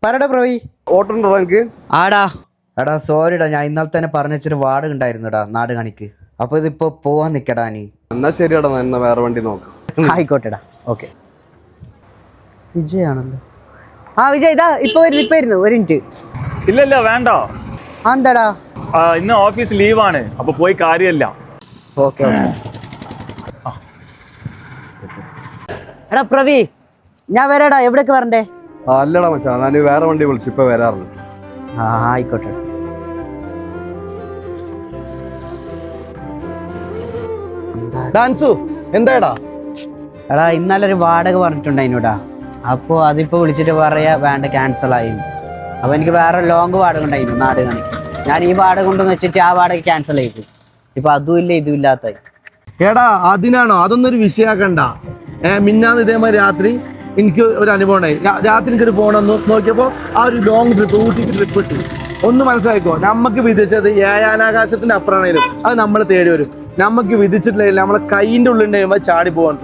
പറടാ പ്രവി. ഓട്ടോ ഉണ്ടോ എനിക്ക്? ആടാ എടാ സോറിടാ, ഞാൻ ഇന്നലെ തന്നെ പറഞ്ഞു വെച്ചൊരു വാർഡ് ഉണ്ടായിരുന്നുടാ നാട് കാണിക്ക്. അപ്പൊ ഇതിപ്പോ പോവാൻ നിക്കടാ നീ. എന്നാ ശരിയാടാ, എന്നാ വേറെ വണ്ടി നോക്കാം. ആയിക്കോട്ടെടാ, ഓക്കെ. വിജയാണല്ലോ. ആ വിജയ്, ഇതാ ഇപ്പൊ വരുന്നു. ഒരു മിനിറ്റ്. ഇല്ല വേണ്ട. എന്താടാ? ഇന്ന് ഓഫീസ് ലീവാണ്, അപ്പൊ പോയി കാര്യമില്ല. ഓക്കെ. എടാ പ്രവി, ഞാൻ വരാടാ. എവിടേക്ക് വരണ്ടേ? അല്ലടാ മച്ചാ, ഞാൻ വേറെ വണ്ടി വിളിച്ചു, ഇപ്പൊ വരാറുണ്ട്. ആയിക്കോട്ടെ. ഡാൻസു എന്താടാ? എടാ ഇന്നലെ ഒരു വാടക പറഞ്ഞിട്ടുണ്ടായിനോടാ. അപ്പോൾ അതിപ്പോ വിളിച്ചിട്ട് പറയാ വേണ്ട, ക്യാൻസൽ ആയി. അപ്പൊ എനിക്ക് വേറെ ലോങ് വാടക ഉണ്ടായിരുന്നു നാട് കാണിക്ക്. ഞാൻ ഈ വാടക കൊണ്ടെന്ന് വെച്ചിട്ട് ആ വാടക ക്യാൻസൽ ചെയ്തു. ഇപ്പൊ അതും ഇല്ല ഇതും ഇല്ലാത്ത. എടാ അതിനാണോ? അതൊന്നും ഒരു വിഷയാക്കണ്ട. മിന്നാന്ന് ഇതേമാതിരി രാത്രി എനിക്ക് ഒരു അനുഭവം ഉണ്ടായി. രാത്രി എനിക്കൊരു ഫോൺ വന്നു, നോക്കിയപ്പോൾ ആ ഒരു ലോങ് ട്രിപ്പ്, ഊട്ടിക്ക് ട്രിപ്പ് ഇട്ടു. ഒന്ന് മനസ്സിലാക്കോ, നമുക്ക് വിധിച്ചത് ഏഴാനാകാശത്തിന്റെ അപ്പുറമാണേലും അത് നമ്മളെ തേടി വരും. നമുക്ക് വിധിച്ചിട്ടില്ല, നമ്മളെ കൈയിന്റെ ഉള്ളിൽ ചാടി പോകാൻ.